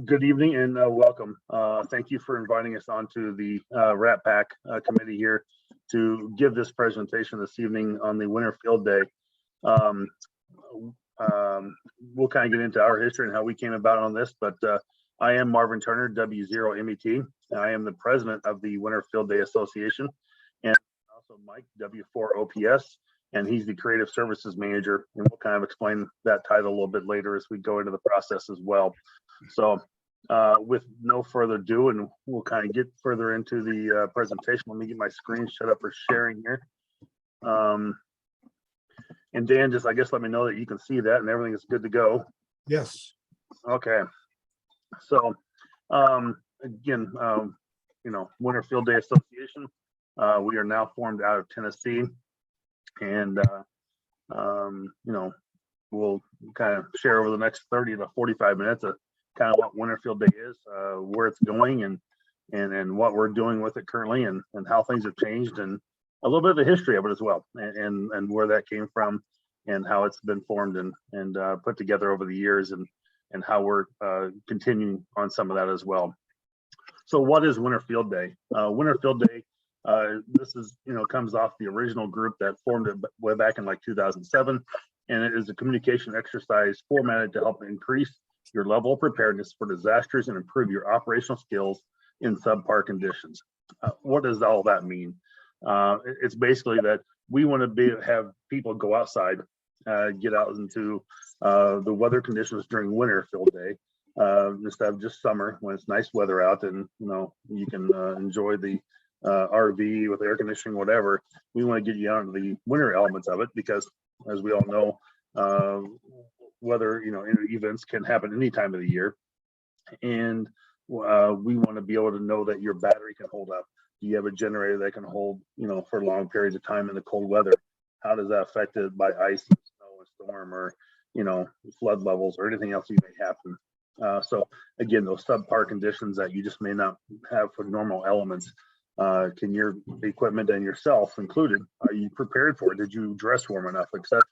Good evening and welcome. Thank you for inviting us onto the RATPAC committee here to give this presentation this evening on the Winter Field Day. Um, we'll kind of get into our history and how we came about on this, but I am Marvin Turner, W0MET. I am the president of the Winter Field Day Association, and also Mike, W4OPS, and he's the creative services manager. And we'll kind of explain that title a little bit later as we go into the process as well. So with no further ado, and we'll kind of get further into the presentation. Let me get my screen shut up for sharing here. And Dan, just I guess let me know that you can see that and everything is good to go. Yes. Okay. So again, Winter Field Day Association. We are now formed out of Tennessee, and we'll kind of share over the next 30 to 45 minutes of kind of what Winter Field Day is, where it's going, and what we're doing with it currently, and how things have changed, and a little bit of the history of it as well, and where that came from, and how it's been formed and put together over the years, and how we're continuing on some of that as well. So what is Winter Field Day? Winter Field Day, this is, comes off the original group that formed it way back in like 2007, and it is a communication exercise formatted to help increase your level of preparedness for disasters and improve your operational skills in subpar conditions. What does all that mean? It's basically that we want to have people go outside, get out into the weather conditions during Winter Field Day, instead of just summer when it's nice weather out and you can enjoy the RV with air conditioning, whatever. We want to get you out into the winter elements of it because, as we all know, weather events can happen any time of the year, and we want to be able to know that your battery can hold up. Do you have a generator that can hold for long periods of time in the cold weather? How does that affect it by ice and snow and storm, or flood levels, or anything else you may happen? So again, those subpar conditions that you just may not have for normal elements, can your equipment and yourself included, are you prepared for it? Did you dress warm enough, etc.?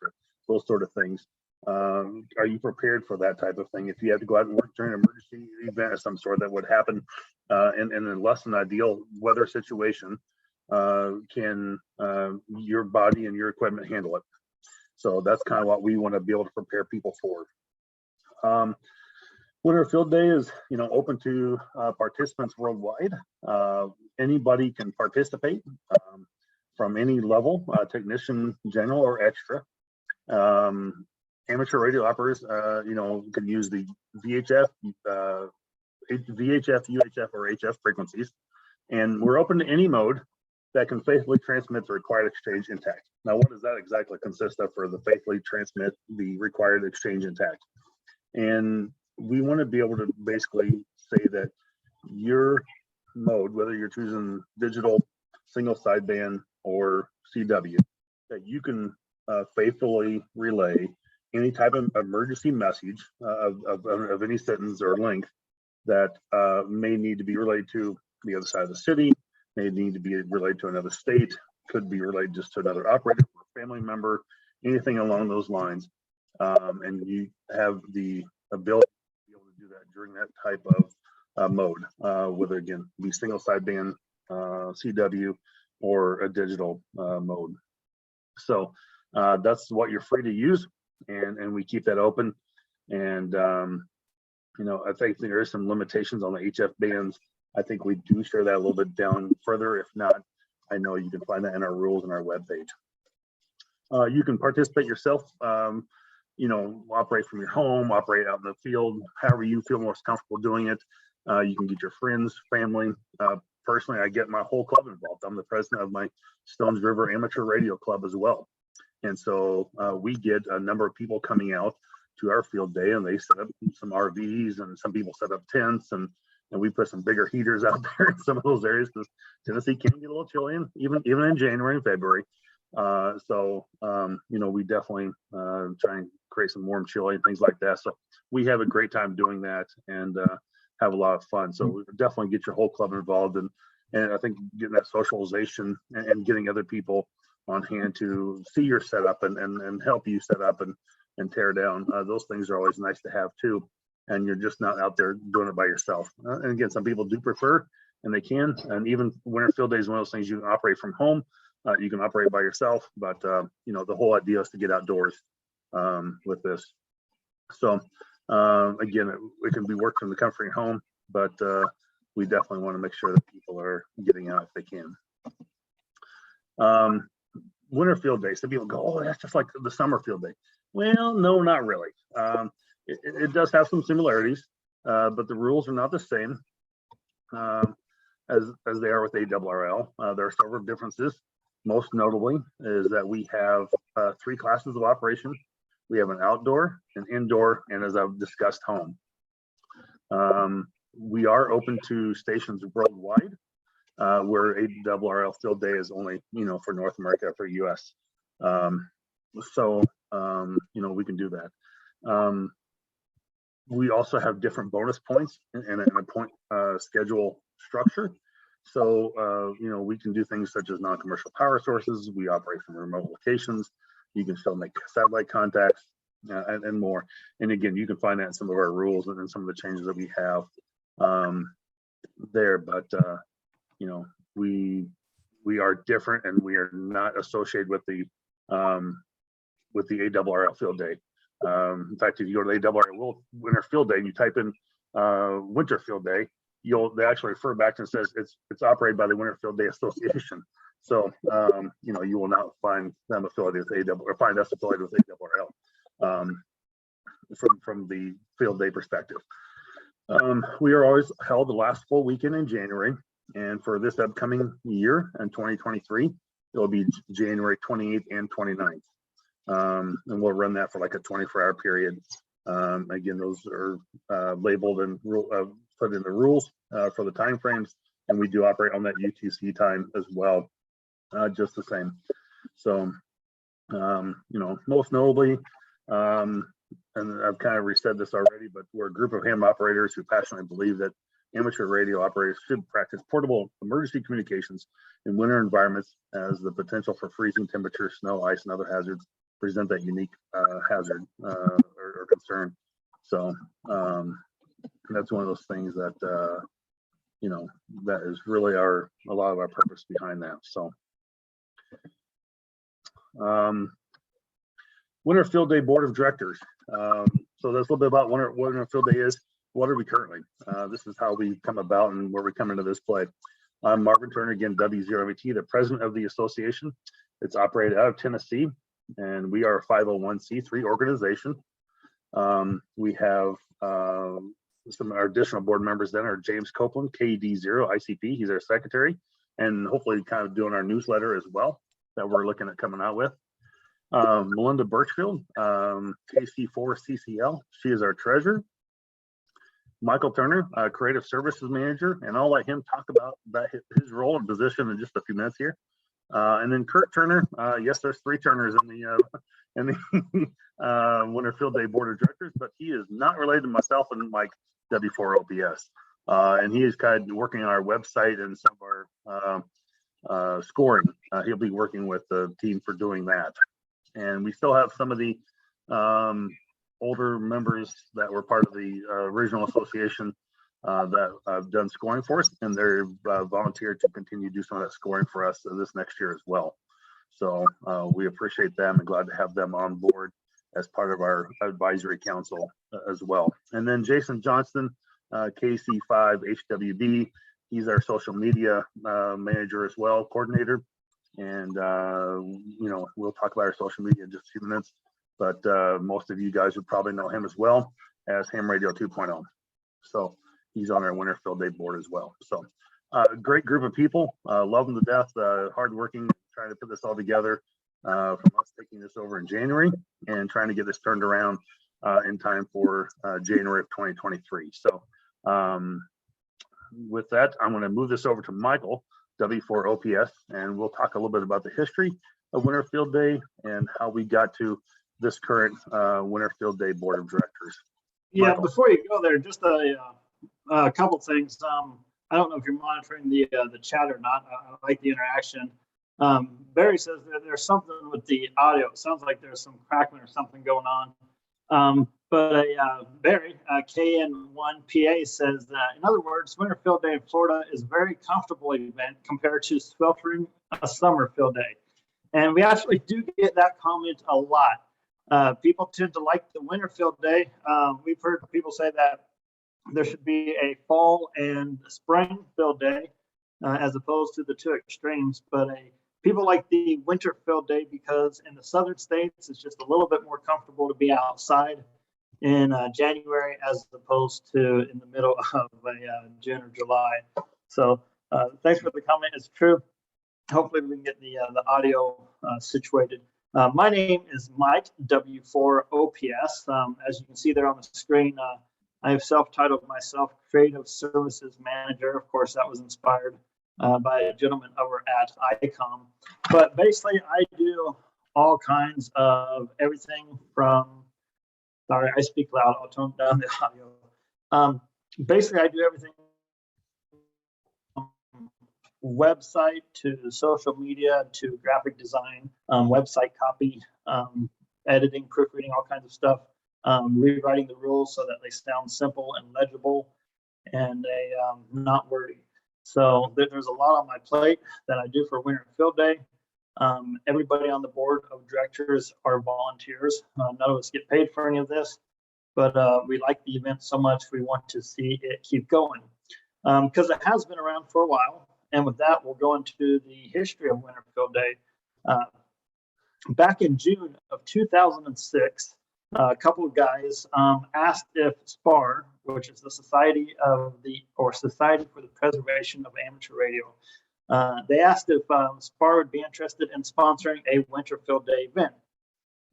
Those sort of things. Are you prepared for that type of thing? If you have to go out and work during an emergency event of some sort that would happen in a less than ideal weather situation, can your body and your equipment handle it? So that's kind of what we want to be able to prepare people for. Winter Field Day is open to participants worldwide. Anybody can participate from any level, technician, general, or extra. Amateur radio operators, can use the VHF, UHF, or HF frequencies, and we're open to any mode that can faithfully transmit the required exchange intact. Now, what does that exactly consist of for the faithfully transmit the required exchange intact? And we want to be able to basically say that your mode, whether you're choosing digital, single sideband, or CW, that you can faithfully relay any type of emergency message of any sentence or length that may need to be relayed to the other side of the city, may need to be relayed to another state, could be relayed just to another operator or family member, anything along those lines. And you have the ability to be able to do that during that type of mode, whether again be single sideband, CW, or a digital mode. So that's what you're free to use, and we keep that open. And I think there are some limitations on the HF bands. I think we do share that a little bit down further. If not, I know you can find that in our rules on our webpage. You can participate yourself, operate from your home, operate out in the field, however you feel most comfortable doing it. You can get your friends, family. Personally, I get my whole club involved. I'm the president of my Stones River Amateur Radio Club as well. And so we get a number of people coming out to our field day, and they set up some RVs, and some people set up tents, and we put some bigger heaters out there in some of those areas because Tennessee can get a little chilly, even in January and February. We definitely try and create some warm chili and things like that. So we have a great time doing that, and have a lot of fun. So definitely get your whole club involved, and I think getting that socialization and getting other people on hand to see your setup and help you set up and tear down. Those things are always nice to have too. and you're just not out there doing it by yourself. And again, some people do prefer, and they can. And even winter field day is one of those things you can operate from home. You can operate by yourself, but you know, the whole idea is to get outdoors with this. So again, it can be worked from the comfort of home, but we definitely want to make sure that people are getting out if they can. Winter field day. Some people go, oh, that's just like the summer field day. Well, no, not really. It does have some similarities, but the rules are not the same as they are with ARRL. There are several differences. Most notably is that we have 3 classes of operation. We have an outdoor, an indoor, and as I've discussed, home. We are open to stations worldwide, where ARRL field day is only, you know, for North America, for US. So, you know, we can do that. We also have different bonus points and a point schedule structure. So, you know, we can do things such as non-commercial power sources. We operate from remote locations. You can still make satellite contacts and more. And again, you can find that in some of our rules and in some of the changes that we have there. But, you know, we are different, and we are not associated with the ARRL field day. In fact, if you go to the ARRL winter field day and you type in winter field day, they actually refer back and says it's operated by the Winter Field Day Association. So you know, you will not find them affiliated with ARRL or find us affiliated with ARRL from the field day perspective. We are always held the last full weekend in January, and for this upcoming year in 2023, it will be January 28th and 29th. And we'll run that for like a 24-hour period. Again, those are labeled and put in the rules for the time frames, and we do operate on that UTC time as well, just the same. So, you know, most notably, and I've kind of resaid this already, but we're a group of ham operators who passionately believe that amateur radio operators should practice portable emergency communications in winter environments, as the potential for freezing temperatures, snow, ice, and other hazards present that unique hazard or concern. So that's one of those things that you know, that is really a lot of our purpose behind that. So Winter Field Day Board of Directors. So that's a little bit about what Winter Field Day is. What are we currently? This is how we come about and where we come into this play. I'm Marvin Turner, again, W0AT, the president of the association. It's operated out of Tennessee, and we are a 501c3 organization. We have some of our additional board members then are James Copeland, KD0 ICP. He's our secretary, and hopefully kind of doing our newsletter as well that we're looking at coming out with. Melinda Birchfield, KC4 CCL. She is our treasurer. Michael Turner, creative services manager, and I'll let him talk about his role and position in just a few minutes here. And then Kurt Turner, yes, there's 3 Turners in the Winter Field Day Board of Directors, but he is not related to myself and Mike, W4OPS. And he is kind of working on our website and some of our scoring. He'll be working with the team for doing that. And we still have some of the older members that were part of the original association that have done scoring for us, and they're volunteered to continue to do some of that scoring for us this next year as well. So we appreciate them and glad to have them on board as part of our advisory council as well. And then Jason Johnston, KC5 HWB, he's our social media manager as well, coordinator. And you know, we'll talk about our social media in just a few minutes, but most of you guys would probably know him as well as Ham Radio 2.0. So he's on our Winter Field Day board as well. So great group of people, love them to death, hardworking, trying to put this all together from us taking this over in January and trying to get this turned around in time for January of 2023. So with that, I'm going to move this over to Michael, W4OPS, and we'll talk a little bit about the history of Winter Field Day and how we got to this current Winter Field Day Board of Directors. Yeah, Michael. Before you go there, just a couple things. I don't know if you're monitoring the chat or not. I like the interaction. Barry says that there's something with the audio. It sounds like there's some crackling or something going on. But Barry, KN1PA says that, in other words, Winter Field Day in Florida is a very comfortable event compared to sweltering summer field day. And we actually do get that comment a lot. People tend to like the Winter Field Day. We've heard people say that there should be a fall and spring field day as opposed to the two extremes. But people like the Winter Field Day because in the southern states, it's just a little bit more comfortable to be outside in January as opposed to in the middle of June or July. So thanks for the comment. It's true. Hopefully we can get the audio situated. My name is Mike, W4OPS. As you can see there on the screen, I have self-titled myself Creative Services Manager. Of course, that was inspired by a gentleman over at ICOM. But basically, I do all kinds of everything from, sorry, I speak loud. I'll tone down the audio. Basically, I do everything from website to social media to graphic design, website copy, editing, proofreading, all kinds of stuff, rewriting the rules so that they sound simple and legible and not wordy. So there's a lot on my plate that I do for Winter Field Day. Everybody on the board of directors are volunteers. None of us get paid for any of this, but we like the event so much we want to see it keep going because it has been around for a while. And with that, we'll go into the history of Winter Field Day. Back in June of 2006, a couple of guys asked if SPAR, which is the Society for the Preservation of Amateur Radio, they asked if SPAR would be interested in sponsoring a Winter Field Day event.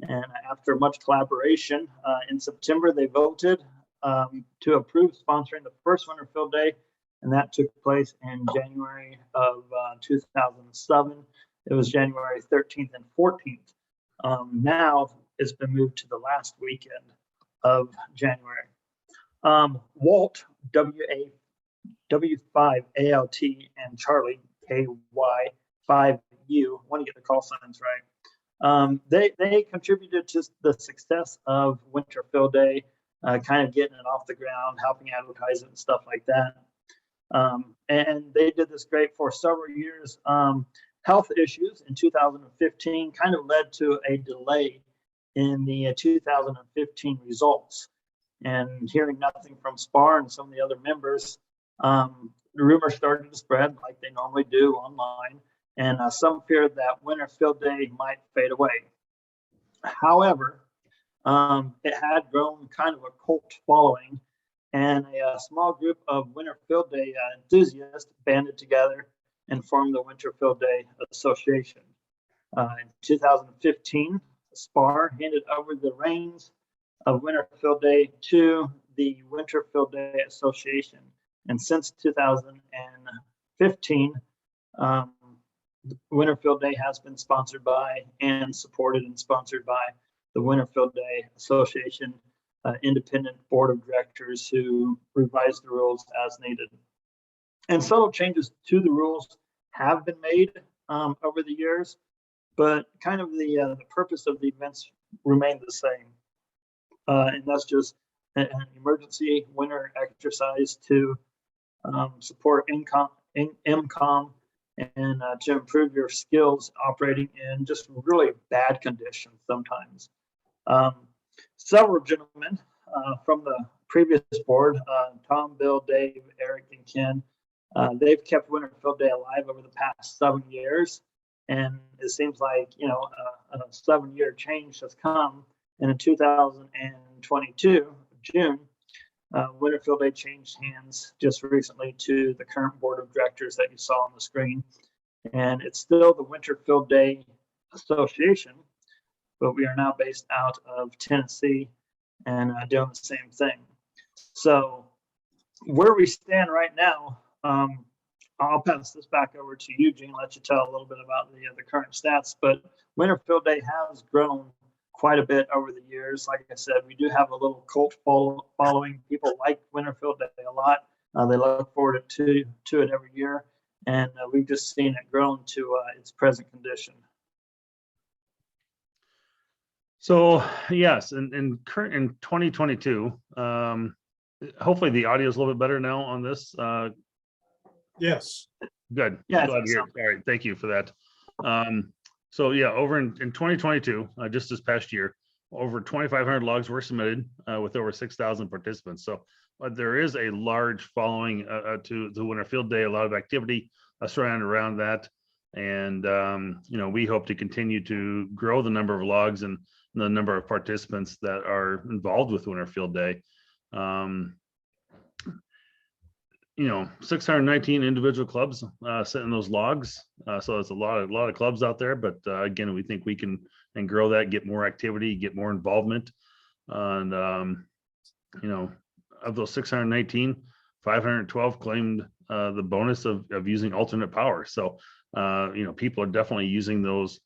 And after much collaboration, in September, they voted to approve sponsoring the first Winter Field Day, and that took place in January of 2007. It was January 13th and 14th. Now it's been moved to the last weekend of January. Walt, W5ALT, and Charlie, KY5U, want to get the call signs right. They contributed to the success of Winter Field Day, kind of getting it off the ground, helping advertise it and stuff like that. And they did this great for several years. Health issues in 2015 kind of led to a delay in the 2015 results. And hearing nothing from SPAR and some of the other members, the rumors started to spread like they normally do online, and some feared that Winter Field Day might fade away. However, it had grown kind of a cult following, and a small group of Winter Field Day enthusiasts banded together and formed the Winter Field Day Association. In 2015, SPAR handed over the reins of Winter Field Day to the Winter Field Day Association. And since 2015, Winter Field Day has been sponsored by and supported and sponsored by the Winter Field Day Association independent board of directors who revise the rules as needed. And subtle changes to the rules have been made over the years, but kind of the purpose of the events remained the same. And that's just an emergency winter exercise to support MCOM and to improve your skills operating in just really bad conditions sometimes. Several gentlemen from the previous board, Tom, Bill, Dave, Eric, and Ken, they've kept Winter Field Day alive over the past 7 years. And it seems like, a 7-year change has come. And in 2022, June, Winter Field Day changed hands just recently to the current board of directors that you saw on the screen. And it's still the Winter Field Day Association, but we are now based out of Tennessee and doing the same thing. So where we stand right now, I'll pass this back over to you, Gene, let you tell a little bit about the current stats. But Winter Field Day has grown quite a bit over the years. Like I said, we do have a little cult following. People like Winter Field Day a lot. They look forward to it every year. And we've just seen it grown to its present condition. So yes, in 2022, hopefully the audio is a little bit better now on this. Yes. Good. Yeah, Glad to hear. All right, thank you for that. So yeah, over in 2022, just this past year, over 2,500 logs were submitted with over 6,000 participants. So there is a large following to the Winter Field Day, a lot of activity surrounded around that. And we hope to continue to grow the number of logs and the number of participants that are involved with Winter Field Day. 619 individual clubs setting those logs. So there's a lot of clubs out there, but again, we think we can and grow that, get more activity, get more involvement. And of those 619, 512 claimed the bonus of using alternate power. So people are definitely using those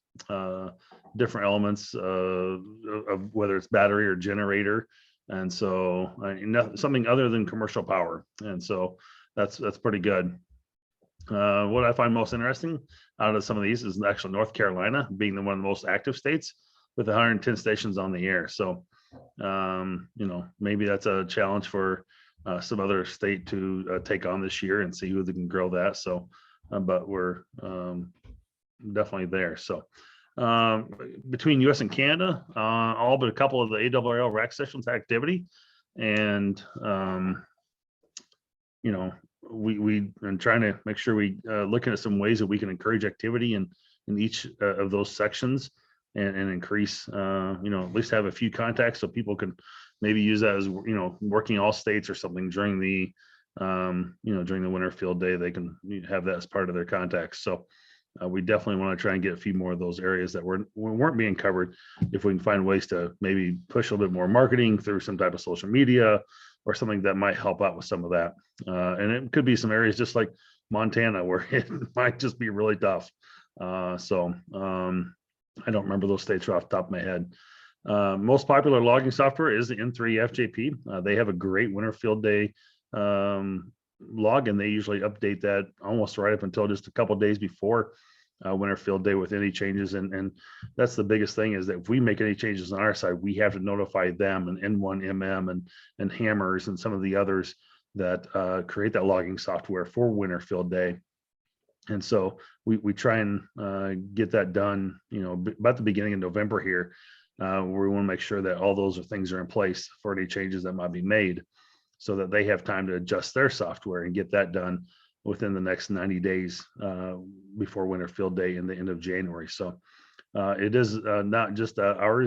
different elements of whether it's battery or generator. And so something other than commercial power. And so that's pretty good. What I find most interesting out of some of these is actually North Carolina being the one of the most active states with 110 stations on the air. So, maybe that's a challenge for some other state to take on this year and see who they can grow that. So, but we're definitely there. So, between US and Canada, all but a couple of the ARRL rack sessions activity. And, we are trying to make sure we looking at some ways that we can encourage activity in each of those sections and increase, at least have a few contacts so people can maybe use that as, working all states or something during the, during the Winter Field Day, they can have that as part of their contacts. So we definitely want to try and get a few more of those areas that weren't being covered. If we can find ways to maybe push a little bit more marketing through some type of social media or something that might help out with some of that. And it could be some areas just like Montana where it might just be really tough. I don't remember those states right off the top of my head. Most popular logging software is the N3 FJP. They have a great Winter Field Day log, and they usually update that almost right up until just a couple days before Winter Field Day with any changes. And that's the biggest thing, is that if we make any changes on our side, we have to notify them, and N1MM and Hammers and some of the others that create that logging software for Winter Field Day. And so we try and get that done, about the beginning of November here, where we want to make sure that all those things are in place for any changes that might be made, so that they have time to adjust their software and get that done within the next 90 days before Winter Field Day in the end of January. So it is not just our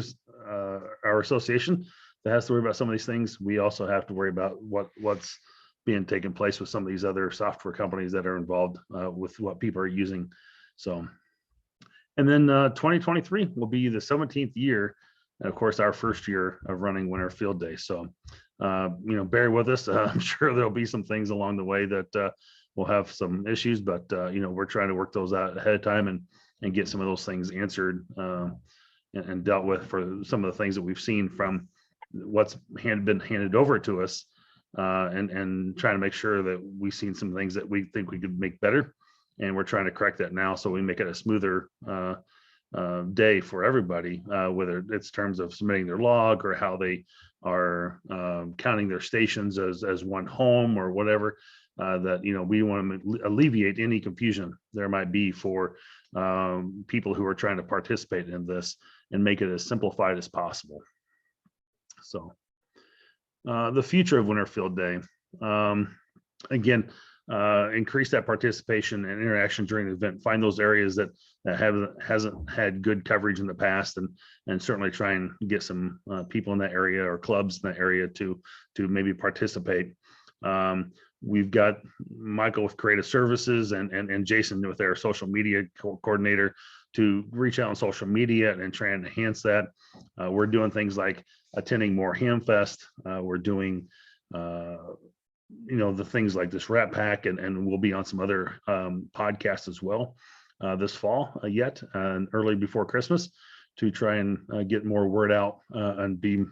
association that has to worry about some of these things. We also have to worry about what's being taken place with some of these other software companies that are involved with what people are using. So, and then 2023 will be the 17th year, and of course our first year of running Winter Field Day. So bear with us. I'm sure there'll be some things along the way that we'll have some issues, but we're trying to work those out ahead of time and get some of those things answered and dealt with for some of the things that we've seen from what's been handed over to us, and trying to make sure that we've seen some things that we think we could make better, and we're trying to correct that now so we make it a smoother day for everybody, whether it's terms of submitting their log or how they are counting their stations as one home or whatever, that we want to alleviate any confusion there might be for people who are trying to participate in this and make it as simplified as possible. So the future of Winter Field Day, again, increase that participation and interaction during the event. Find those areas that hasn't had good coverage in the past, and certainly try and get some people in that area or clubs in that area to maybe participate. We've got Michael with Creative Services and Jason with their social media coordinator to reach out on social media and try and enhance that. We're doing things like attending more Hamfest. We're doing the things like this RATPAC, and we'll be on some other podcasts as well this fall yet, and early before Christmas, to try and get more word out and be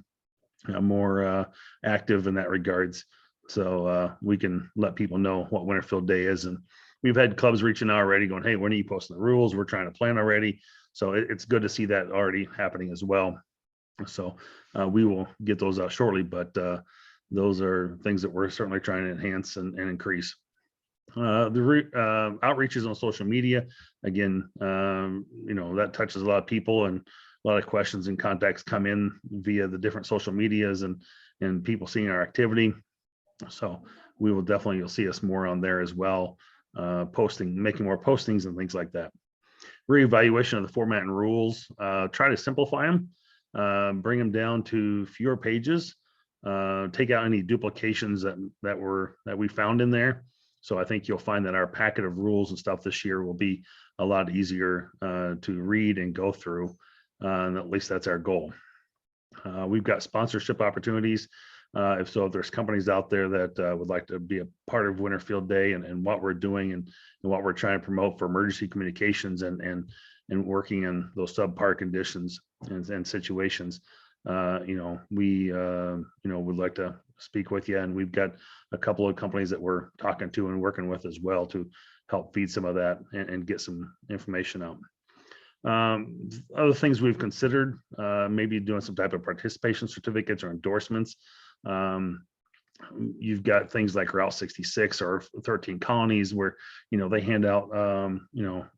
more active in that regards. So we can let people know what Winter Field Day is. And we've had clubs reaching out already going, hey, when are you posting the rules? We're trying to plan already. So it's good to see that already happening as well. So we will get those out shortly, but those are things that we're certainly trying to enhance and increase. The outreaches on social media, again, that touches a lot of people, and a lot of questions and contacts come in via the different social medias and people seeing our activity. So we will definitely, you'll see us more on there as well, making more postings and things like that. Reevaluation of the format and rules, try to simplify them, bring them down to fewer pages, take out any duplications that we found in there. So I think you'll find that our packet of rules and stuff this year will be a lot easier to read and go through. And at least that's our goal. We've got sponsorship opportunities. If there's companies out there that would like to be a part of Winter Field Day and what we're doing and what we're trying to promote for emergency communications and working in those subpar conditions and situations, we would like to speak with you. And we've got a couple of companies that we're talking to and working with as well to help feed some of that and get some information out. Other things we've considered, maybe doing some type of participation certificates or endorsements. You've got things like Route 66 or 13 Colonies where, they hand out,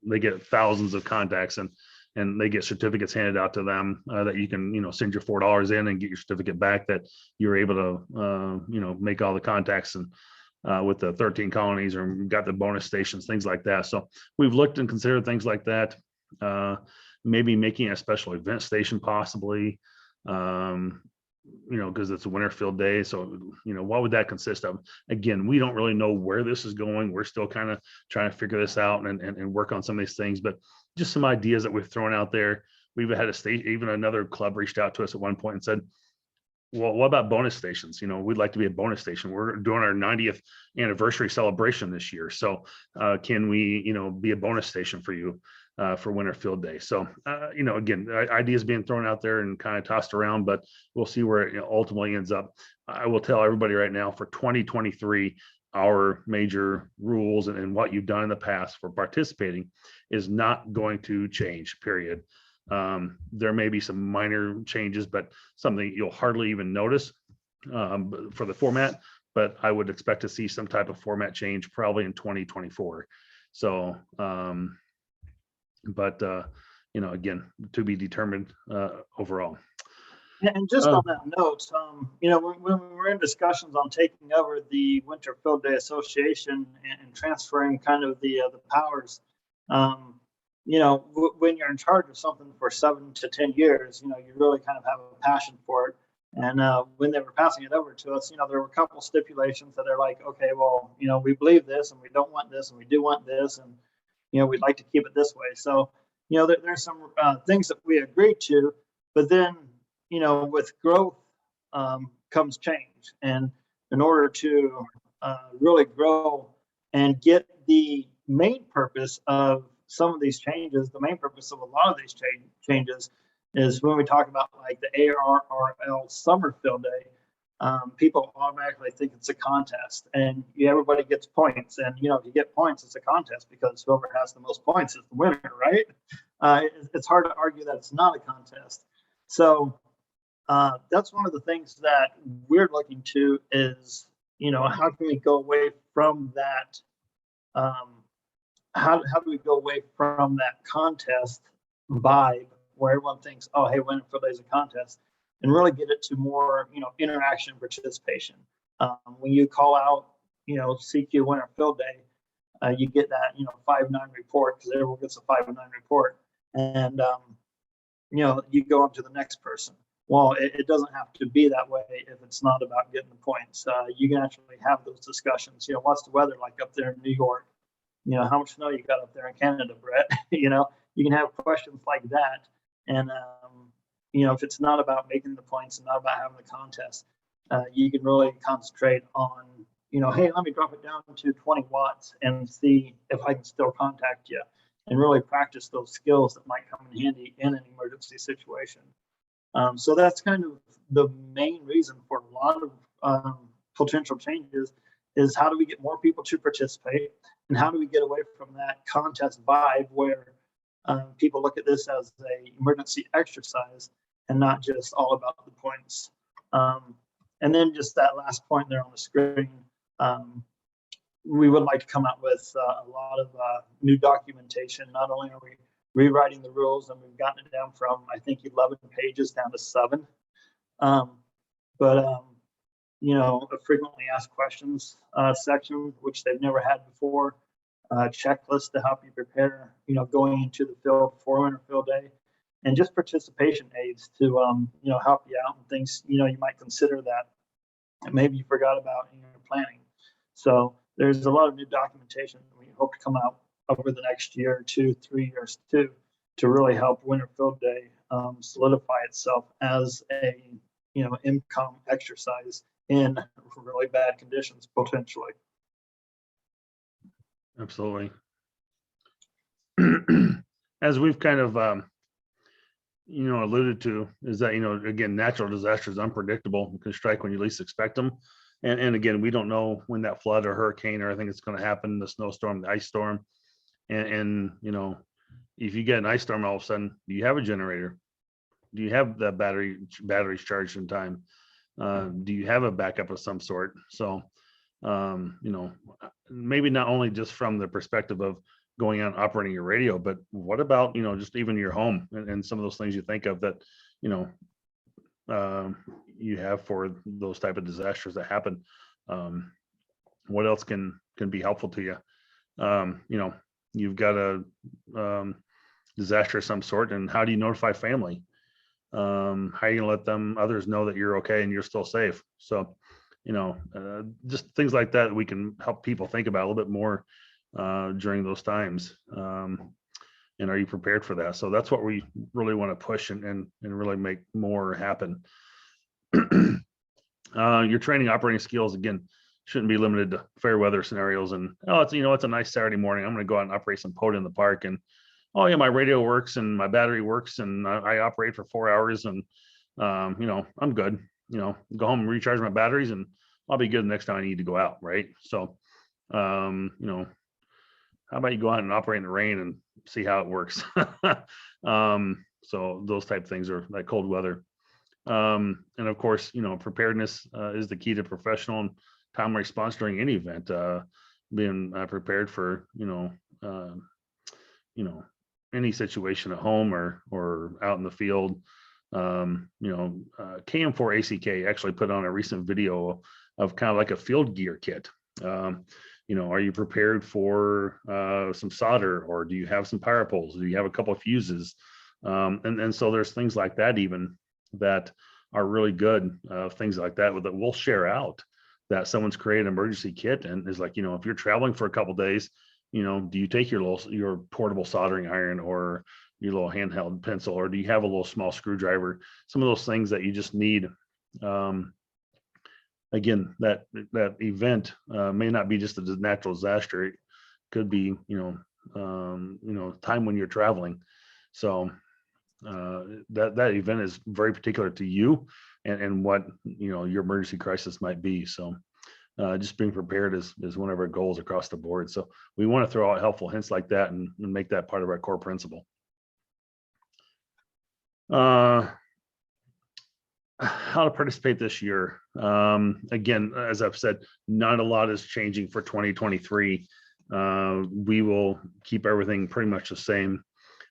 they get thousands of contacts and they get certificates handed out to them that you can, send your $4 in and get your certificate back that you're able to, make all the contacts and with the 13 Colonies or got the bonus stations, things like that. So we've looked and considered things like that. Maybe making a special event station possibly, because it's a Winter Field Day. So, what would that consist of? Again, we don't really know where this is going. We're still kind of trying to figure this out and work on some of these things, but just some ideas that we've thrown out there. We've had even another club reached out to us at one point and said, well, what about bonus stations? We'd like to be a bonus station. We're doing our 90th anniversary celebration this year. So can we, be a bonus station for you for Winter Field Day? So, again, ideas being thrown out there and kind of tossed around, but we'll see where it ultimately ends up. I will tell everybody right now for 2023, our major rules and what you've done in the past for participating is not going to change, period. There may be some minor changes, but something you'll hardly even notice for the format, but I would expect to see some type of format change probably in 2024. So, again, to be determined overall. And just on that note, when we were in discussions on taking over the Winter Field Day Association and transferring kind of the powers, when you're in charge of something for 7 to 10 years, you really kind of have a passion for it. And when they were passing it over to us, there were a couple stipulations that are like, okay, well, we believe this and we don't want this and we do want this and, we'd like to keep it this way. So, there's some things that we agreed to, but then, with growth comes change. And in order to really grow and get the main purpose of some of these changes, the main purpose of a lot of these changes is when we talk about like the ARRL Summer Field Day, people automatically think it's a contest and everybody gets points. And, if you get points, it's a contest because whoever has the most points is the winner, right? It's hard to argue that it's not a contest. So that's one of the things that we're looking to is, how can we go away from that? How do we go away from that contest vibe where everyone thinks, oh, hey, Winter Field Day is a contest, and really get it to more, interaction and participation. When you call out, CQ Winter Field Day, you get that, 5-9 report because everyone gets a 5-9 report. And, you go on to the next person. Well, it doesn't have to be that way if it's not about getting the points. You can actually have those discussions. What's the weather like up there in New York? How much snow you got up there in Canada, Brett? You can have questions like that. And, if it's not about making the points and not about having the contest, you can really concentrate on, hey, let me drop it down to 20 watts and see if I can still contact you and really practice those skills that might come in handy in an emergency situation. So that's kind of the main reason for a lot of potential changes is how do we get more people to participate and how do we get away from that contest vibe where people look at this as an emergency exercise and not just all about the points. And then just that last point there on the screen, we would like to come out with a lot of new documentation. Not only are we rewriting the rules, and we've gotten it down from, I think, 11 pages down to 7, but you know, a frequently asked questions section, which they've never had before, checklist to help you prepare, you know, going into the field for winter field day, and just participation aids to, you know, help you out and things, you know, you might consider that maybe you forgot about in your planning. So there's a lot of new documentation that we hope to come out over the next year, 2, 3 years too, to really help winter field day solidify itself as a, you know, income exercise in really bad conditions potentially. Absolutely. As we've kind of, you know, alluded to, is that, you know, again, natural disasters unpredictable, can strike when you least expect them. And again, we don't know when that flood or hurricane or anything is going to happen, the snowstorm, the ice storm. And, you know, if you get an ice storm, all of a sudden, do you have a generator? Do you have that batteries charged in time? Do you have a backup of some sort? So, you know, maybe not only just from the perspective of going out and operating your radio, but what about, you know, just even your home and some of those things you think of that, you know, you have for those type of disasters that happen. What else can be helpful to you? You know, you've got a disaster of some sort, and how do you notify family? How are you gonna let others know that you're okay and you're still safe? So, you know, just things like that we can help people think about a little bit more during those times. And are you prepared for that? So that's what we really want to push and really make more happen. Your training operating skills, again, shouldn't be limited to fair weather scenarios. And, oh, it's, you know, it's a nice Saturday morning, I'm going to go out and operate some POTA in the park. And, oh yeah, my radio works and my battery works and I operate for 4 hours and, you know, I'm good, you know, go home and recharge my batteries and I'll be good the next time I need to go out. Right. So, you know, how about you go out and operate in the rain and see how it works? So those type of things are like cold weather. And of course, you know, preparedness is the key to professional and timely response during any event. Being prepared for, you know, any situation at home or out in the field. You know, KM4ACK actually put on a recent video of kind of like a field gear kit. You know, are you prepared for some solder, or do you have some power poles? Do you have a couple of fuses? And so there's things like that even that are really good, things like that that we'll share out, that someone's created an emergency kit and is like, you know, if you're traveling for a couple of days, you know, do you take your portable soldering iron or your little handheld pencil, or do you have a little small screwdriver? Some of those things that you just need. Again, that event may not be just a natural disaster. It could be, you know, time when you're traveling. So that event is very particular to you and what, you know, your emergency crisis might be. So just being prepared is one of our goals across the board. So we want to throw out helpful hints like that and make that part of our core principle. How to participate this year. Again, as I've said, not a lot is changing for 2023. We will keep everything pretty much the same.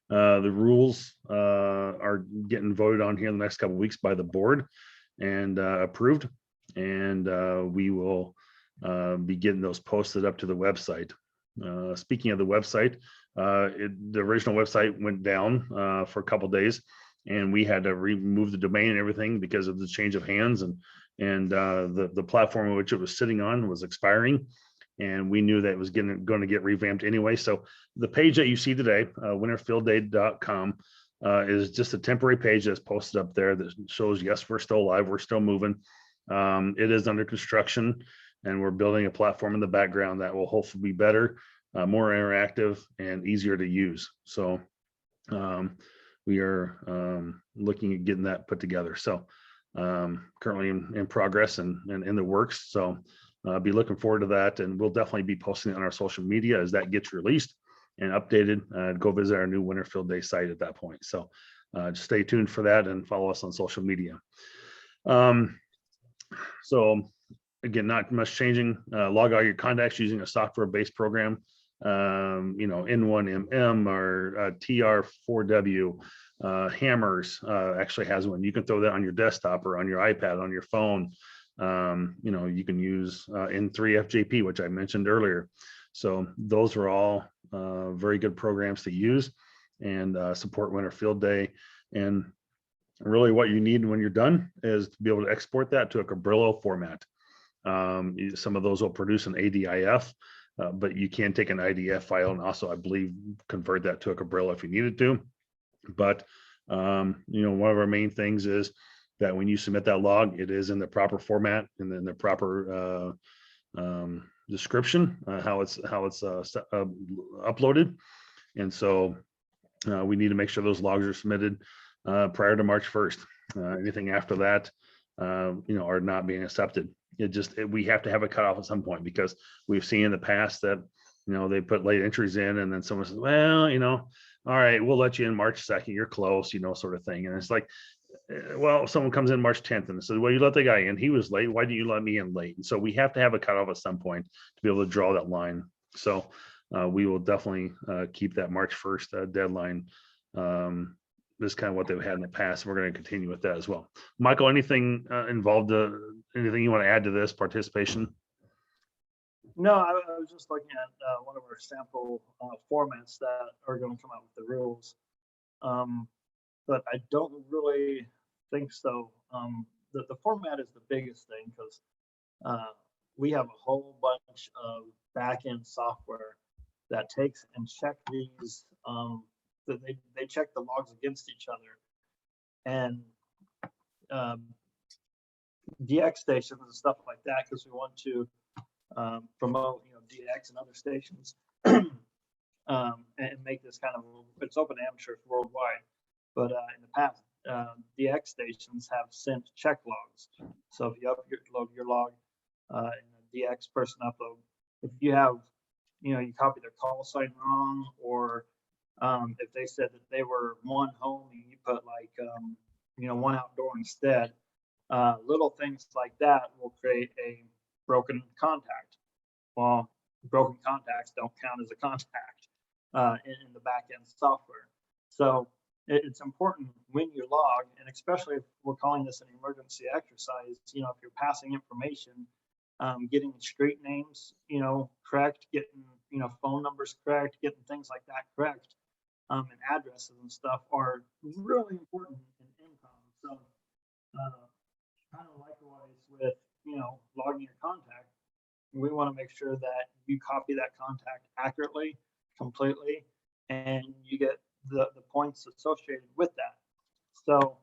The rules are getting voted on here in the next couple of weeks by the board and approved, and we will be getting those posted up to the website. Speaking of the website, the original website went down for a couple of days, and we had to remove the domain and everything because of the change of hands, and the platform in which it was sitting on was expiring, and we knew that it was going to get revamped anyway. So the page that you see today, winterfieldday.com, is just a temporary page that's posted up there that shows, yes, we're still alive, we're still moving. It is under construction, and we're building a platform in the background that will hopefully be better, more interactive, and easier to use. So we are looking at getting that put together. So currently in progress and in the works. So be looking forward to that, and we'll definitely be posting it on our social media as that gets released and updated. Go visit our new Winterfield Day site at that point. So just stay tuned for that and follow us on social media. So again, not much changing. Log all your contacts using a software-based program, N1MM or TR4W. Hammers actually has one. You can throw that on your desktop or on your iPad, on your phone. You can use N3FJP, which I mentioned earlier. So those are all very good programs to use and support Winter Field Day. And really what you need when you're done is to be able to export that to a Cabrillo format. Some of those will produce an ADIF, but you can take an IDF file and also, I believe, convert that to a Cabrillo if you needed to. But one of our main things is that when you submit that log, it is in the proper format and then the proper description, how it's uploaded. And so we need to make sure those logs are submitted prior to March 1st. Anything after that, are not being accepted. We have to have a cutoff at some point, because we've seen in the past that, they put late entries in and then someone says, well, all right, we'll let you in March 2nd, you're close, sort of thing. And it's like, well, someone comes in March 10th and says, well, you let the guy in, he was late, why didn't you let me in late? And so we have to have a cutoff at some point to be able to draw that line. So we will definitely keep that March 1st deadline. This is kind of what they've had in the past. We're going to continue with that as well. Michael, anything involved, anything you want to add to this participation? No, I was just looking at one of our sample formats that are going to come out with the rules. But I don't really think so. The format is the biggest thing, because we have a whole bunch of back-end software that takes and check these, that they check the logs against each other. And DX stations and stuff like that, because we want to promote DX and other stations and make this kind of, it's open to amateurs worldwide. But in the past, DX stations have sent check logs. So if you upload your log and the DX person upload, if you have, you copy their call sign wrong, or if they said that they were one home and you put like, one outdoor instead, little things like that will create a broken contact. Well, broken contacts don't count as a contact in the back-end software. So it's important when you log, and especially if we're calling this an emergency exercise, if you're passing information, getting street names, correct, getting, phone numbers correct, getting things like that correct, and addresses and stuff are really important in income. So kind of likewise with, logging your contact, we want to make sure that you copy that contact accurately, completely, and you get the points associated with that. So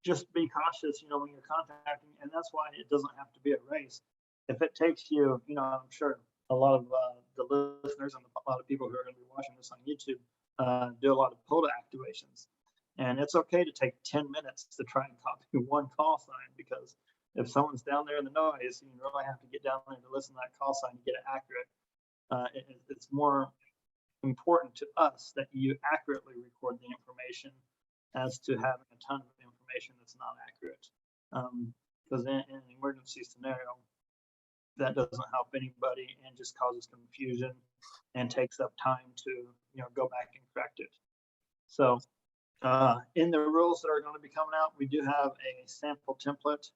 just be cautious, when you're contacting, and that's why it doesn't have to be a race. If it takes you, I'm sure a lot of the listeners and a lot of people who are going to be watching this on YouTube do a lot of POTA activations. And it's okay to take 10 minutes to try and copy one call sign, because if someone's down there in the noise, you really have to get down there to listen to that call sign to get it accurate. It's more important to us that you accurately record the information as to having a ton of information that's not accurate. Because in an emergency scenario, that doesn't help anybody and just causes confusion and takes up time to go back and correct it. So in the rules that are going to be coming out, we do have a sample template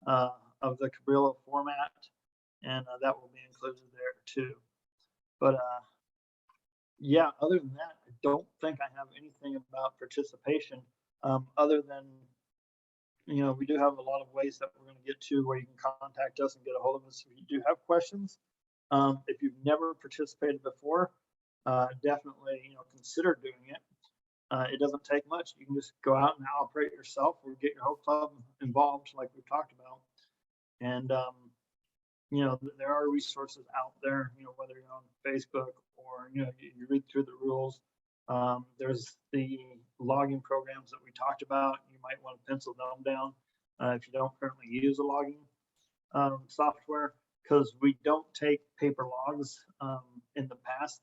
of the Cabrillo format, and that will be included there too. But yeah, other than that, I don't think I have anything about participation other than, we do have a lot of ways that we're going to get to where you can contact us and get a hold of us if you do have questions. If you've never participated before, definitely, consider doing it. It doesn't take much. You can just go out and operate yourself, or get your whole club involved, like we've talked about. And there are resources out there, whether you're on Facebook or you read through the rules. There's the logging programs that we talked about. You might want to pencil them down if you don't currently use a logging software, because we don't take paper logs. In the past,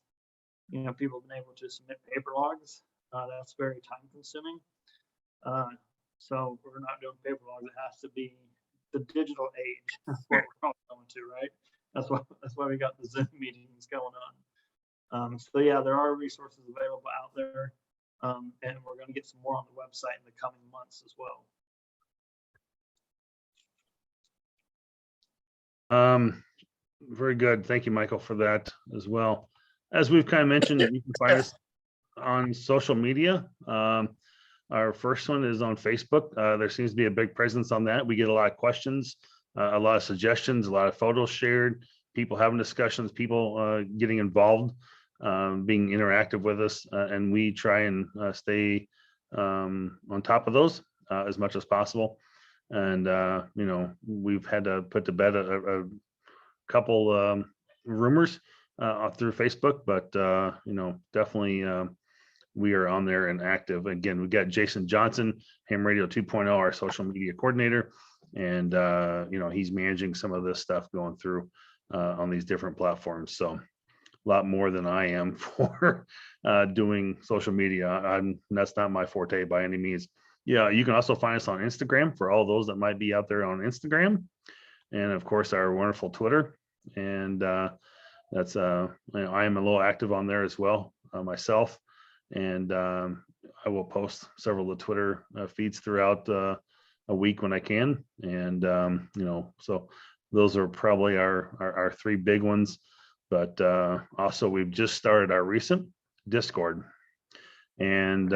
people have been able to submit paper logs. That's very time consuming. So we're not doing paper logs. It has to be the digital age. That's what we're all going to, right? That's why we got the Zoom meetings going on. So yeah, there are resources available out there, and we're going to get some more on the website in the coming months as well. Very good. Thank you, Michael, for that as well. As we've kind of mentioned, you can find us on social media. Our first one is on Facebook. There seems to be a big presence on that. We get a lot of questions, a lot of suggestions, a lot of photos shared, people having discussions, people getting involved, being interactive with us, and we try and stay on top of those as much as possible. And you know, we've had to put to bed a couple rumors through Facebook, but you know, definitely we are on there and active. Again, we got Jason Johnson, Ham Radio 2.0, our social media coordinator, and you know, he's managing some of this stuff going through on these different platforms. So a lot more than I am for doing social media. That's not my forte by any means. Yeah, you can also find us on Instagram for all those that might be out there on Instagram, and of course our wonderful Twitter. And that's you know, I am a little active on there as well myself, and I will post several of the Twitter feeds throughout a week when I can. And you know, so those are probably our three big ones. But also we've just started our recent Discord, and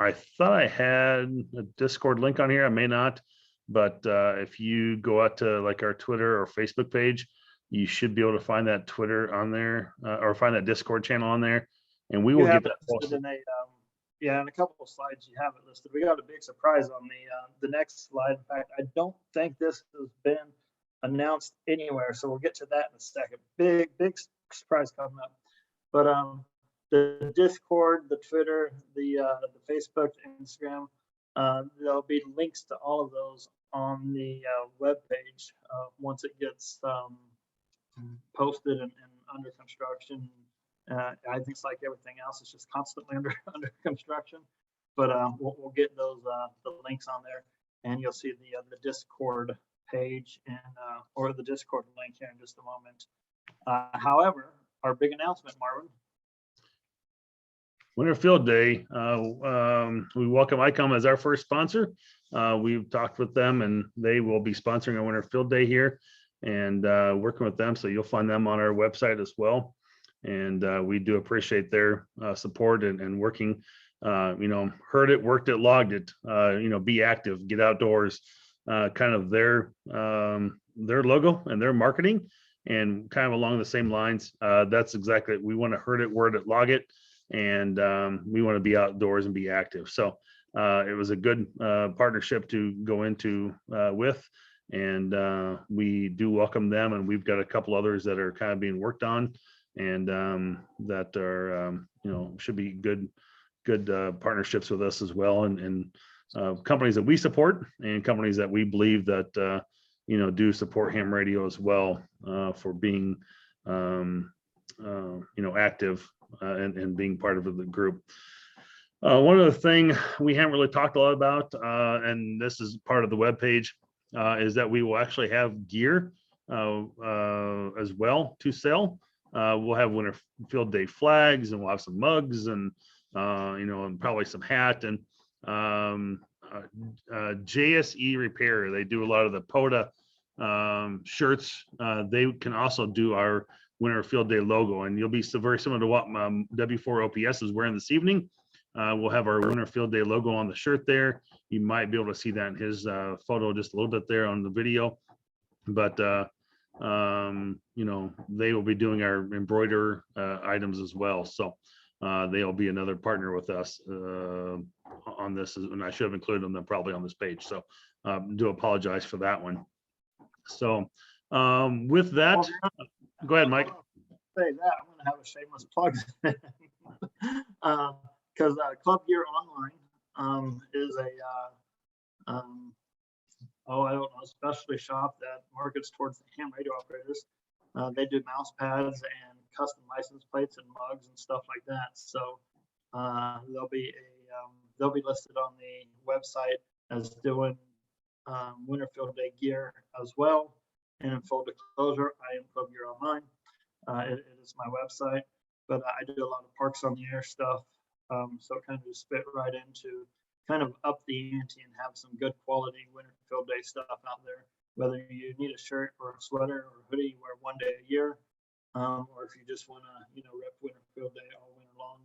I thought I had a Discord link on here. I may not, but if you go out to like our Twitter or Facebook page, you should be able to find that Twitter on there or find that Discord channel on there, and we will get that posted. In a couple of slides you have it listed. We got a big surprise on the next slide. In fact, I don't think this has been announced anywhere, so we'll get to that in a second. Big surprise coming up. But the Discord, the Twitter, the Facebook, Instagram, there'll be links to all of those on the web page once it gets posted and under construction. I think it's like everything else; it's just constantly under construction. But we'll get those the links on there, and you'll see the Discord page and or the Discord link here in just a moment. However, our big announcement, Marvin. Winter Field Day. We welcome ICOM as our first sponsor. We've talked with them, and they will be sponsoring a Winter Field Day here and working with them. So you'll find them on our website as well. And we do appreciate their support and working. You know, heard it, worked it, logged it. You know, be active, get outdoors. Kind of their logo and their marketing, and kind of along the same lines. That's exactly it. We want to heard it, word it, log it. And we want to be outdoors and be active. So it was a good partnership to go into with, and we do welcome them. And we've got a couple others that are kind of being worked on, and that are you know, should be good partnerships with us as well, and companies that we support and companies that we believe that you know, do support ham radio as well for being you know, active. And being part of the group. One other thing we haven't really talked a lot about, and this is part of the webpage, is that we will actually have gear as well to sell. We'll have Winter Field Day flags, and we'll have some mugs, and you know, and probably some hat. And JSE Repair, they do a lot of the POTA shirts. They can also do our Winter Field Day logo, and you'll be very similar to what W4 OPS is wearing this evening. We'll have our Winter Field Day logo on the shirt there. You might be able to see that in his photo just a little bit there on the video. But you know, they will be doing our embroider items as well. So they'll be another partner with us on this, and I should have included them probably on this page. So do apologize for that one. So with that, go ahead, Mike. Say that I'm going to have a shameless plug because Club Gear Online is a I don't know, specialty shop that markets towards the ham radio operators. They do mouse pads and custom license plates and mugs and stuff like that. So They'll be listed on the website as doing winter field day gear as well. And in full disclosure, I am Club Gear Online. It is my website, but I do a lot of Parks on the Air stuff. So it kind of just fit right into kind of up the ante and have some good quality winter field day stuff out there. Whether you need a shirt or a sweater or a hoodie you wear one day a year, or if you just want to, rep winter field day all winter long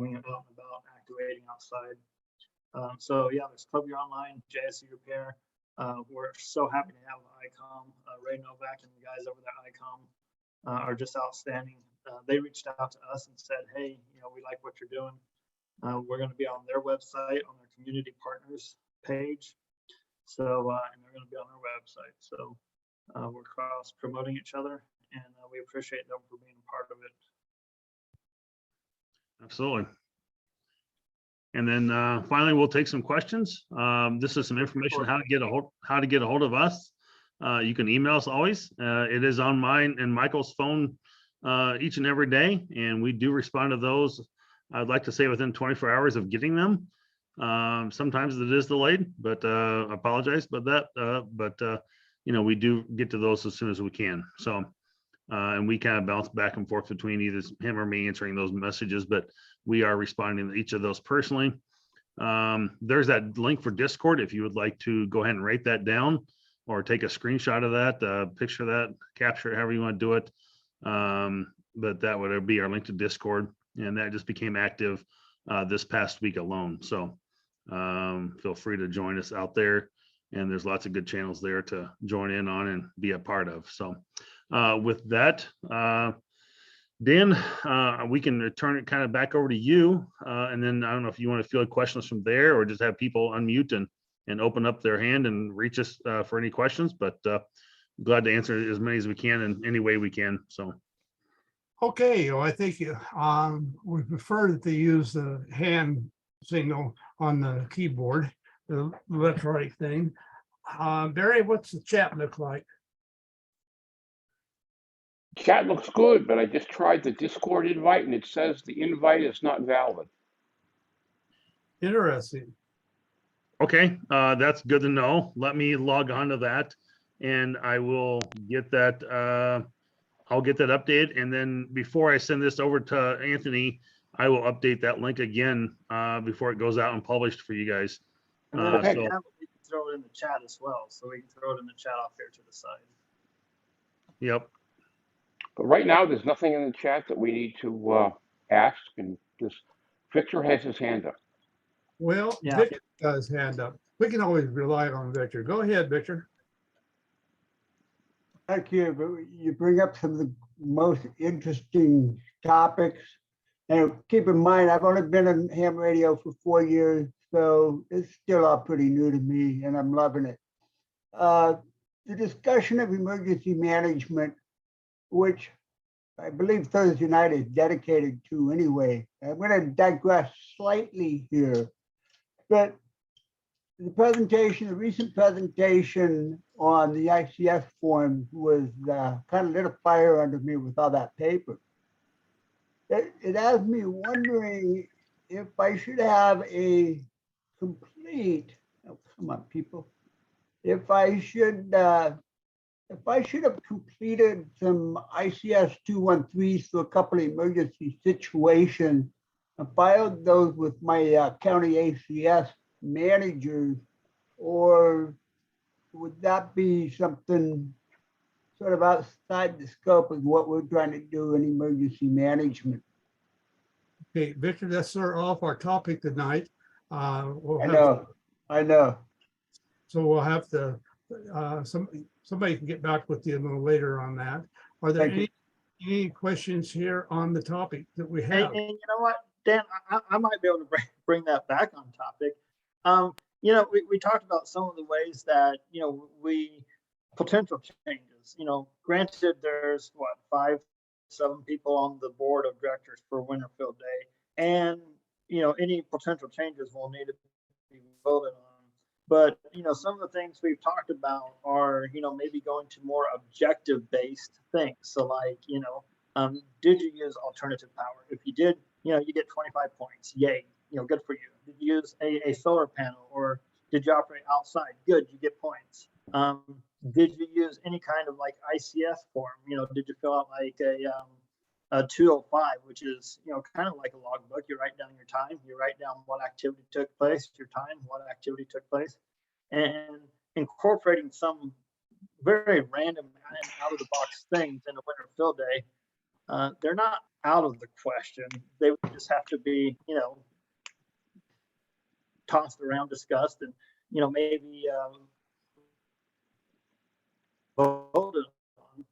when you're out and about activating outside. So yeah, there's Club Year Online, JSC Repair. We're so happy to have ICOM, Ray Novak and the guys over there at ICOM are just outstanding. They reached out to us and said, hey, we like what you're doing. We're going to be on their website, on their community partners page. So, and they're going to be on their website. So we're cross promoting each other, and we appreciate them for being a part of it. Absolutely. And then finally, we'll take some questions. This is some information how to get a hold of us. You can email us always. It is on mine and Michael's phone each and every day, and we do respond to those. I'd like to say within 24 hours of getting them. Sometimes it is delayed, but I apologize about that. We do get to those as soon as we can. So, and we kind of bounce back and forth between either him or me answering those messages, but we are responding to each of those personally. There's that link for Discord if you would like to go ahead and write that down or take a screenshot of that, picture that, capture it, however you want to do it. But that would be our link to Discord, and that just became active this past week alone. So feel free to join us out there, and there's lots of good channels there to join in on and be a part of. So with that, Dan, we can turn it kind of back over to you, and then I don't know if you want to field questions from there or just have people unmute and open up their hand and reach us for any questions, but glad to answer as many as we can in any way we can. So. Okay, well, I think we prefer that they use the hand signal on the keyboard, the electronic thing. Barry, what's the chat look like? Chat looks good, but I just tried the Discord invite and it says the invite is not valid. Interesting. Okay, that's good to know. Let me log on to that, and I will get that. I'll get that updated, and then before I send this over to Anthony, I will update that link again before it goes out and published for you guys. And then if Okay. we can throw it in the chat as well, so we can throw it in the chat off here to the side. Yep. But right now, there's nothing in the chat that we need to ask, and just Victor has his hand up. Well, Yeah. Victor does hand up. We can always rely on Victor. Go ahead, Victor. Thank you. But you bring up some of the most interesting topics. And keep in mind, I've only been on ham radio for 4 years, so it's still all pretty new to me, and I'm loving it. The discussion of emergency management, which I believe Thursday night is dedicated to anyway. I'm going to digress slightly here, but the recent presentation on the ICS form was kind of lit a fire under me with all that paper. It has me wondering if I should have a complete, oh, come on, people. If I should have completed some ICS 213s for a couple of emergency situations and filed those with my county ACS managers, or would that be something sort of outside the scope of what we're trying to do in emergency management? Okay, Victor, let's start off our topic tonight. We'll I know. So we'll have to, somebody can get back with you a little later on that. Are there any questions here on the topic that we have? And you know what, Dan, I might be able to bring that back on topic. We talked about some of the ways that, potential changes, granted there's 5-7 people on the board of directors for Winterfield Day. And, any potential changes will need to be voted on. But, some of the things we've talked about are, maybe going to more objective based things. So like, did you use alternative power? If you did, you get 25 points. Yay, good for you. Did you use a solar panel, or did you operate outside? Good, you get points. Did you use any kind of like ICS form? Did you fill out like a 205, which is, kind of like a logbook. You write down your time, you write down what activity took place, your time, what activity took place, and incorporating some very random and out of the box things in a winter field day. They're not out of the question. They would just have to be, tossed around, discussed, and, maybe voted on.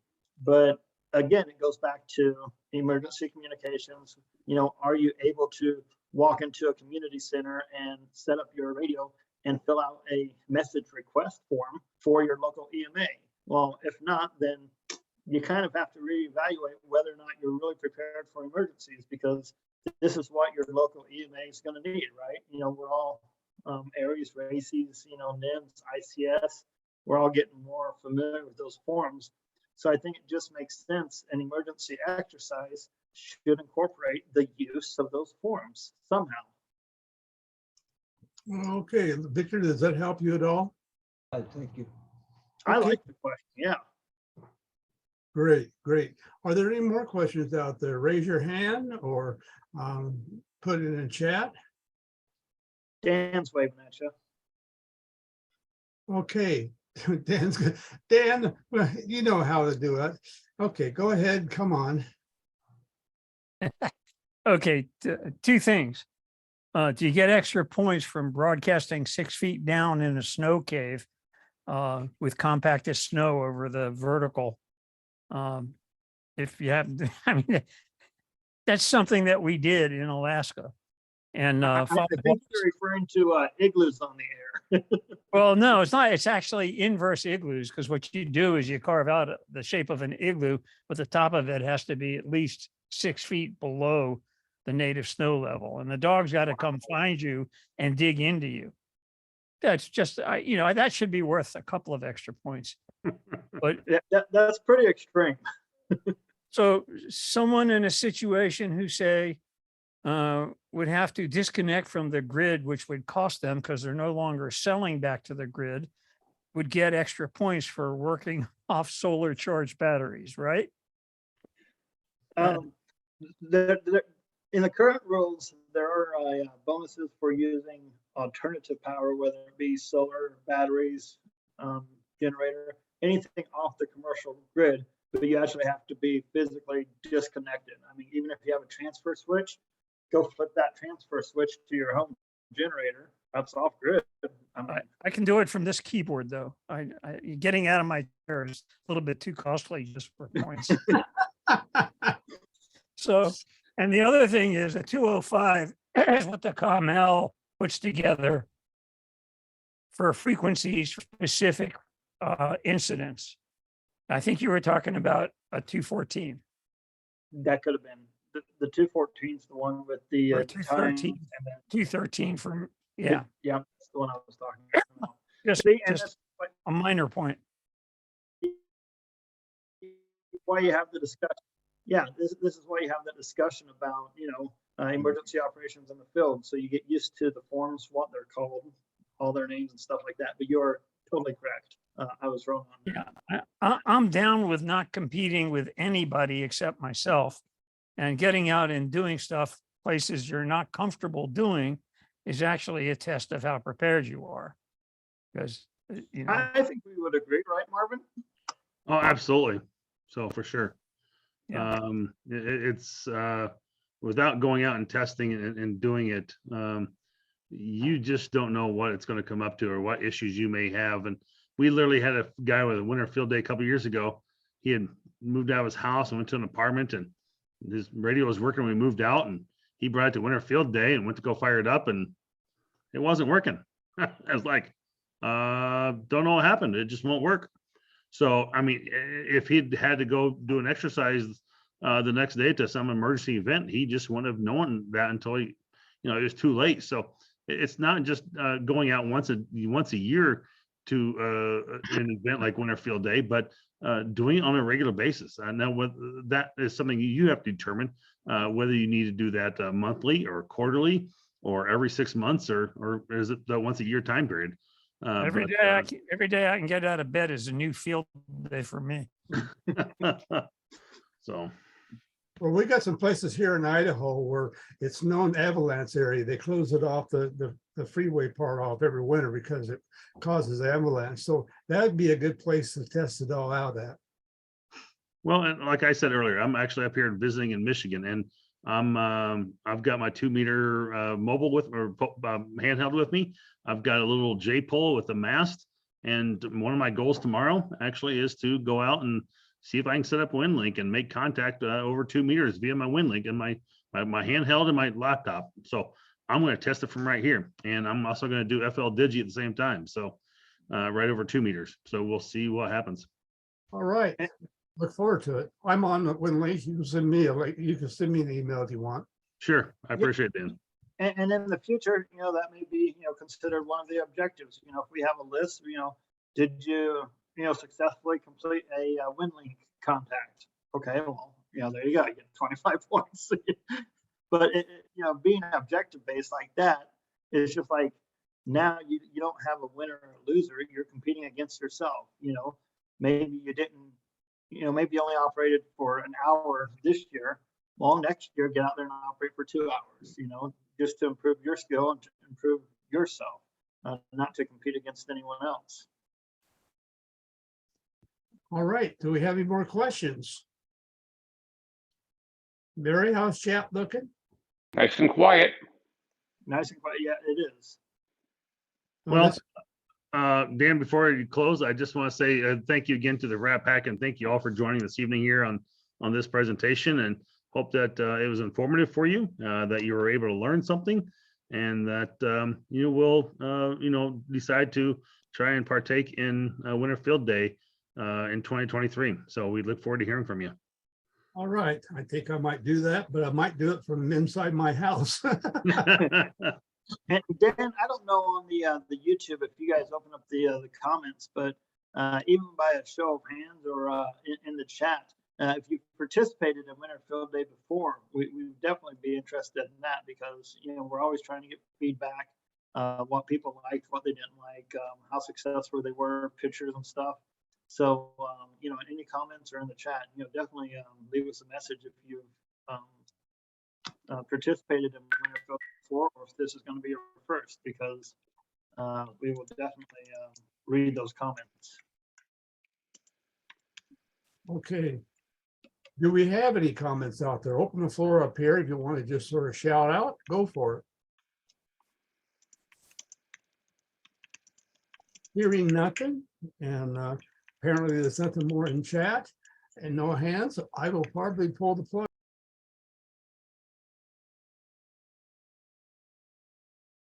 But again, it goes back to emergency communications. Are you able to walk into a community center and set up your radio and fill out a message request form for your local EMA? Well, if not, then you kind of have to reevaluate whether or not you're really prepared for emergencies, because this is what your local EMA is going to need, right? We're all Aries, RACES, NIMS, ICS. We're all getting more familiar with those forms. So I think it just makes sense. An emergency exercise should incorporate the use of those forms somehow. Okay, Victor, does that help you at all? Thank you. I Okay. like the question. Yeah. Great, great. Are there any more questions out there? Raise your hand or put it in chat. Dan's waving at you. Okay, Dan's good. Dan, well, you know how to do it. Okay, go ahead, come on. Okay, two things. Do you get extra points from broadcasting 6 feet down in a snow cave with compacted snow over the vertical? If you have, I mean, that's something that we did in Alaska. And I think you're referring to igloos on the air. well, no, it's not. It's actually inverse igloos, because what you do is you carve out the shape of an igloo, but the top of it has to be at least 6 feet below the native snow level, and the dog's got to come find you and dig into you. That's just, that should be worth a couple of extra points. But that's pretty extreme. so someone in a situation who say would have to disconnect from the grid, which would cost them because they're no longer selling back to the grid, would get extra points for working off solar charged batteries, right? In the current rules, there are bonuses for using alternative power, whether it be solar, batteries, generator, anything off the commercial grid, but you actually have to be physically disconnected. I mean, even if you have a transfer switch, go flip that transfer switch to your home generator. That's off grid. I can do it from this keyboard though. Getting out of my chair is a little bit too costly just for points. So, and the other thing is a 205 is what the COML puts together for frequencies for specific incidents. I think you were talking about a 214. That could have been the 214 is the one with the Or time, 213. and then 213 from, yeah, yeah, that's the one I was talking about. just See, and that's a minor point. why you have the discussion. Yeah, this is why you have the discussion about, emergency operations in the field. So you get used to the forms, what they're called, all their names and stuff like that. But you're totally correct. I was wrong on that. Yeah, I'm down with not competing with anybody except myself, and getting out and doing stuff places you're not comfortable doing is actually a test of how prepared you are. Because, I think we would agree, right, Marvin? Oh, absolutely. So for sure. Yeah. It's without going out and testing and doing it, you just don't know what it's going to come up to or what issues you may have. And we literally had a guy with a winter field day a couple of years ago. He had moved out of his house and went to an apartment, and his radio was working when we moved out, and he brought it to winter field day and went to go fire it up, and it wasn't working. I was like, don't know what happened. It just won't work. So, I mean, if he'd had to go do an exercise the next day to some emergency event, he just wouldn't have known that until it was too late. So it's not just going out once a year to an event like winter field day, but doing it on a regular basis. And now what that is something you have to determine. whether you need to do that monthly or quarterly or every 6 months, or is it the once a year time period? Every But, day, every day I can get out of bed is a new field day for me. so, Well, we got some places here in Idaho where it's known avalanche area. They close it off the freeway part off every winter because it causes avalanche. So that'd be a good place to test it all out at. well, and like I said earlier, I'm actually up here visiting in Michigan, and I've got my 2-meter mobile with or handheld with me. I've got a little J pole with a mast, and one of my goals tomorrow actually is to go out and see if I can set up WinLink and make contact over 2 meters via my WinLink and my handheld and my laptop. So I'm going to test it from right here, and I'm also going to do FL Digi at the same time. So right over 2 meters. So we'll see what happens. All right. Look forward to it. I'm on the WinLink. You can send me you can send me an email if you want. Sure, I appreciate that. And in the future, that may be, considered one of the objectives. If we have a list, did you, successfully complete a WinLink contact? Okay, well, there you go. You get 25 points. But being objective based like that is just like now you don't have a winner or a loser. You're competing against yourself. Maybe you didn't. Maybe you only operated for an hour this year. Well, next year, get out there and operate for 2 hours, just to improve your skill and to improve yourself, not to compete against anyone else. All right. Do we have any more questions? Barry, how's chat looking? Nice and quiet. Nice and quiet. Yeah, it is. Well, Dan, before you close, I just want to say thank you again to the RATPAC, and thank you all for joining this evening here on this presentation, and hope that it was informative for you, that you were able to learn something, and that you will decide to try and partake in Winter Field Day in 2023. So we look forward to hearing from you. all right. I think I might do that, but I might do it from inside my house. And Dan, I don't know on the YouTube if you guys open up the comments, but even by a show of hands or in the chat, if you participated in Winter Field Day before, we would definitely be interested in that, because we're always trying to get feedback, what people liked, what they didn't like, how successful they were, pictures and stuff. So any comments or in the chat, definitely leave us a message if you've participated in Winter Field Day before, or if this is going to be your first, because we will definitely read those comments. Okay. Do we have any comments out there? Open the floor up here. If you want to just sort of shout out, go for it. Hearing nothing, and apparently there's nothing more in chat and no hands. I will probably pull the plug.